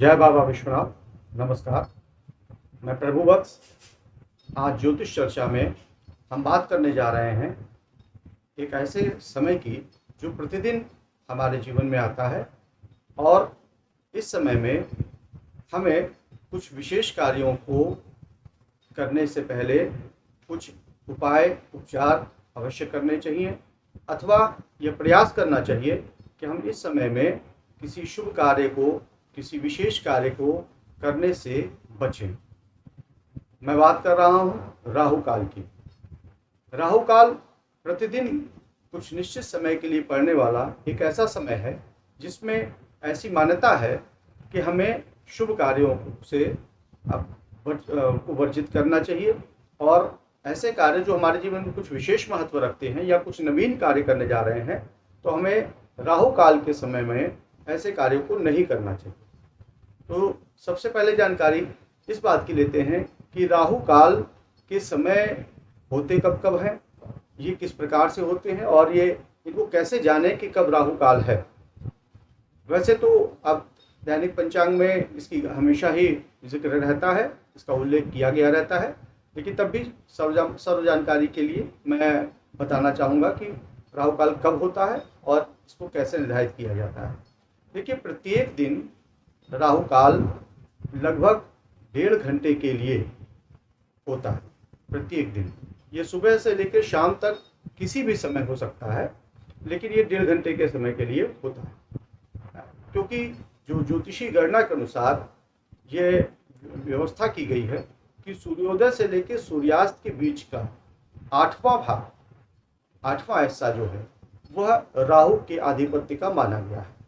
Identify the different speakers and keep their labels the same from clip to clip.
Speaker 1: जय बाबा विश्वनाथ। नमस्कार। मैं प्रभु वत्स। आज ज्योतिष चर्चा में हम बात करने जा रहे हैं एक ऐसे समय की जो प्रतिदिन हमारे जीवन में आता है और इस समय में हमें कुछ विशेष कार्यों को करने से पहले कुछ उपाय उपचार अवश्य करने चाहिए अथवा यह प्रयास करना चाहिए कि हम इस समय में किसी शुभ कार्य को, किसी विशेष कार्य को करने से बचें। मैं बात कर रहा हूँ राहु काल की। राहु काल प्रतिदिन कुछ निश्चित समय के लिए पड़ने वाला एक ऐसा समय है जिसमें ऐसी मान्यता है कि हमें शुभ कार्यों से को वर्जित करना चाहिए और ऐसे कार्य जो हमारे जीवन में कुछ विशेष महत्व रखते हैं या कुछ नवीन कार्य करने जा रहे हैं तो हमें राहु काल के समय में ऐसे कार्यों को नहीं करना चाहिए। तो सबसे पहले जानकारी इस बात की लेते हैं कि राहु काल के समय होते कब कब हैं, ये किस प्रकार से होते हैं और ये इनको कैसे जाने कि कब राहु काल है। वैसे तो अब दैनिक पंचांग में इसकी हमेशा ही जिक्र रहता है, इसका उल्लेख किया गया रहता है, लेकिन तब भी सर्व जानकारी के लिए मैं बताना चाहूँगा कि राहु काल कब होता है और इसको कैसे निर्धारित किया जाता है। देखिए, प्रत्येक दिन राहु काल लगभग 1.5 घंटे के लिए होता है। प्रत्येक दिन ये सुबह से लेकर शाम तक किसी भी समय हो सकता है, लेकिन ये 1.5 घंटे के समय के लिए होता है, क्योंकि जो ज्योतिषी गणना के अनुसार ये व्यवस्था की गई है कि सूर्योदय से लेकर सूर्यास्त के बीच का 8वां भाग, 8वां हिस्सा जो है वह राहु के आधिपत्य का माना गया है।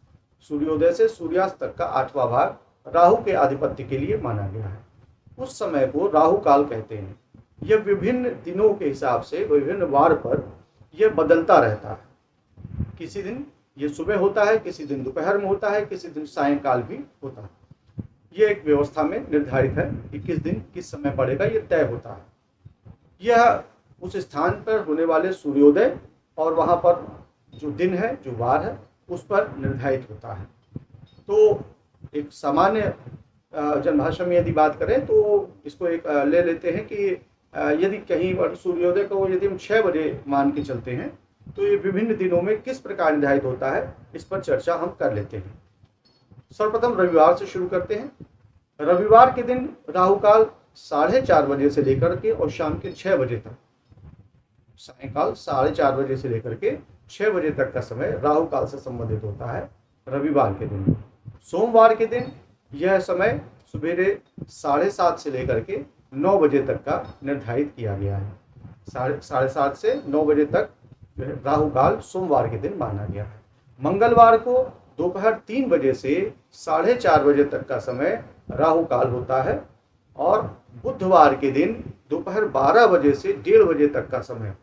Speaker 1: सूर्योदय से सूर्यास्त तक का 8वां भाग राहु के आधिपत्य के लिए माना गया है। उस समय को राहु काल कहते हैं। यह विभिन्न दिनों के हिसाब से विभिन्न वार पर यह बदलता रहता है। किसी दिन ये सुबह होता है, किसी दिन दोपहर में होता है, किसी दिन सायंकाल भी होता है। यह एक व्यवस्था में निर्धारित है कि किस दिन किस समय पड़ेगा, यह तय होता है। यह उस स्थान पर होने वाले सूर्योदय और वहाँ पर जो दिन है, जो वार है, उस पर निर्धारित होता है। तो एक सामान्य जनभाषा में यदि बात करें तो इसको एक ले लेते हैं कि यदि कहीं पर सूर्योदय को यदि हम 6 बजे मान के चलते हैं तो ये विभिन्न दिनों में किस प्रकार निर्धारित होता है, इस पर चर्चा हम कर लेते हैं। सर्वप्रथम रविवार से शुरू करते हैं। रविवार के दिन राहु काल 4:30 बजे से लेकर के और शाम के 6 बजे तक, सायंकाल 4:30 बजे से लेकर के 6 बजे तक का समय राहु काल से संबंधित होता है रविवार के दिन। सोमवार के दिन यह समय सवेरे 7:30 से लेकर के 9 बजे तक का निर्धारित किया गया है। 7:30 से 9 बजे तक राहु काल सोमवार के दिन माना गया है। मंगलवार को दोपहर 3 बजे से 4:30 बजे तक का समय राहु काल होता है और बुधवार के दिन दोपहर 12 बजे से 1:30 बजे तक का समय,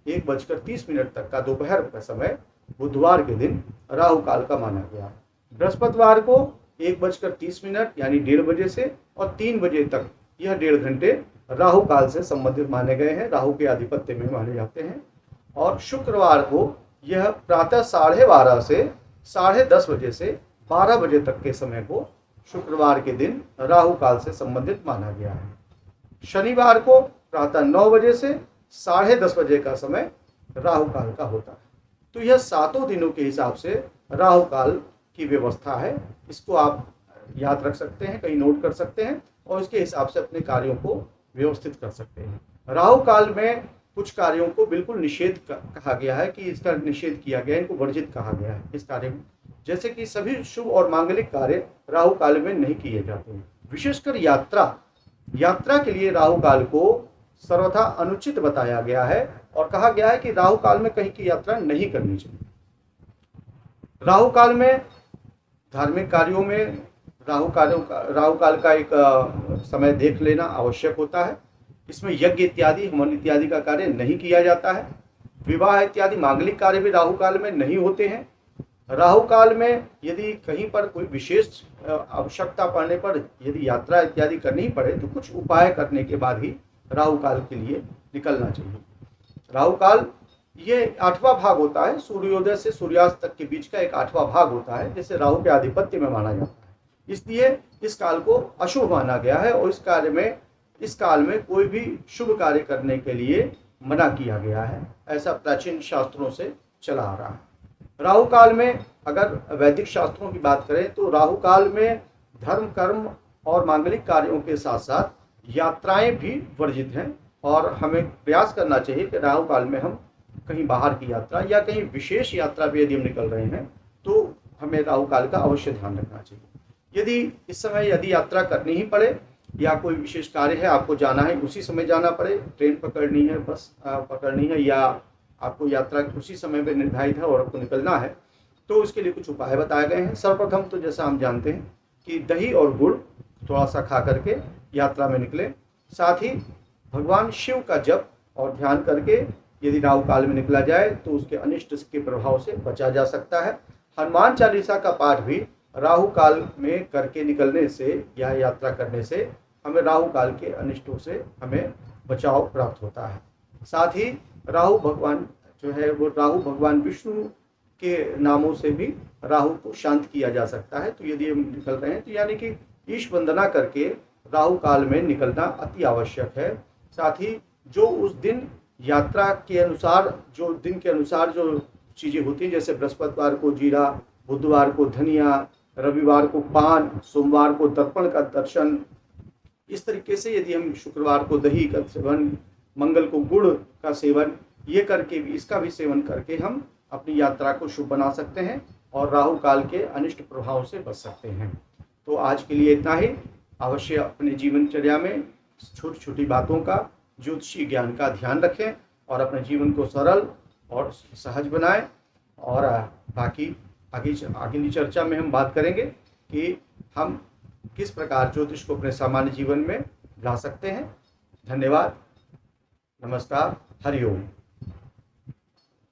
Speaker 1: 1:30 तक का दोपहर का समय बुधवार के दिन राहु काल का माना गया है। बृहस्पतिवार को 1:30 यानी 1:30 बजे से और 3 बजे तक यह 1.5 घंटे राहु काल से संबंधित माने गए हैं, राहु के आधिपत्य में माने जाते हैं। और शुक्रवार को यह प्रातः 12:30 से 10:30 बजे से 12 बजे तक के समय को शुक्रवार के दिन राहु काल से संबंधित माना गया है। शनिवार को प्रातः 9 बजे से 10:30 बजे का समय राहु काल का होता है। तो यह 7 दिनों के हिसाब से राहु काल की व्यवस्था है। इसको आप याद रख सकते हैं, कहीं नोट कर सकते हैं और इसके हिसाब से अपने कार्यों को व्यवस्थित कर सकते हैं। राहु काल में कुछ कार्यों को बिल्कुल निषेध कहा गया है कि इसका निषेध किया गया है, इनको वर्जित कहा गया है इस कार्य में। जैसे कि सभी शुभ और मांगलिक कार्य राहु काल में नहीं किए जाते हैं। विशेषकर यात्रा के लिए राहु काल को सर्वथा अनुचित बताया गया है और कहा गया है कि राहु काल में कहीं की यात्रा नहीं करनी चाहिए। राहु काल में धार्मिक कार्यों में राहु काल का एक समय देख लेना आवश्यक होता है। इसमें यज्ञ इत्यादि, हवन इत्यादि का कार्य नहीं किया जाता है। विवाह इत्यादि मांगलिक कार्य भी राहु काल में नहीं होते हैं। राहु काल में यदि कहीं पर कोई विशेष आवश्यकता पड़ने पर यदि यात्रा इत्यादि करनी पड़े तो कुछ उपाय करने के बाद ही राहु काल के लिए निकलना चाहिए। राहु काल ये 8वां भाग होता है, सूर्योदय से सूर्यास्त तक के बीच का एक 8वां भाग होता है, जिसे राहु के आधिपत्य में माना जाता है। इसलिए इस काल को अशुभ माना गया है और इस काल में कोई भी शुभ कार्य करने के लिए मना किया गया है। ऐसा प्राचीन शास्त्रों से चला आ रहा है। राहु काल में अगर वैदिक शास्त्रों की बात करें तो राहु काल में धर्म कर्म और मांगलिक कार्यों के साथ साथ यात्राएं भी वर्जित हैं और हमें प्रयास करना चाहिए कि राहु काल में हम कहीं बाहर की यात्रा या कहीं विशेष यात्रा पे यदि हम निकल रहे हैं तो हमें राहु काल का अवश्य ध्यान रखना चाहिए। यदि इस समय यात्रा करनी ही पड़े या कोई विशेष कार्य है, आपको जाना है, उसी समय जाना पड़े, ट्रेन पकड़नी है, बस पकड़नी है या आपको यात्रा उसी समय पे निर्धारित है और आपको निकलना है, तो उसके लिए कुछ उपाय बताए गए हैं। सर्वप्रथम तो जैसा हम जानते हैं कि दही और गुड़ थोड़ा सा खा करके यात्रा में निकले। साथ ही भगवान शिव का जप और ध्यान करके यदि राहु काल में निकला जाए तो उसके अनिष्ट के प्रभाव से बचा जा सकता है। हनुमान चालीसा का पाठ भी राहु काल में करके निकलने से या यात्रा करने से हमें राहु काल के अनिष्टों से हमें बचाव प्राप्त होता है। साथ ही राहु भगवान जो है वो राहु भगवान विष्णु के नामों से भी राहु को शांत किया जा सकता है। तो यदि हम निकल रहे हैं तो यानी कि ईश वंदना करके राहु काल में निकलना अति आवश्यक है। साथ ही जो उस दिन यात्रा के अनुसार जो दिन के अनुसार जो चीज़ें होती हैं, जैसे बृहस्पतिवार को जीरा, बुधवार को धनिया, रविवार को पान, सोमवार को दर्पण का दर्शन, इस तरीके से यदि हम शुक्रवार को दही का सेवन, मंगल को गुड़ का सेवन, ये करके भी इसका भी सेवन करके हम अपनी यात्रा को शुभ बना सकते हैं और राहु काल के अनिष्ट प्रभाव से बच सकते हैं। तो आज के लिए इतना ही। अवश्य अपने जीवनचर्या में छोटी छोटी बातों का, ज्योतिषी ज्ञान का ध्यान रखें और अपने जीवन को सरल और सहज बनाएं। और बाकी आगे चर्चा में हम बात करेंगे कि हम किस प्रकार ज्योतिष को अपने सामान्य जीवन में ला सकते हैं। धन्यवाद, नमस्कार, हरिओम।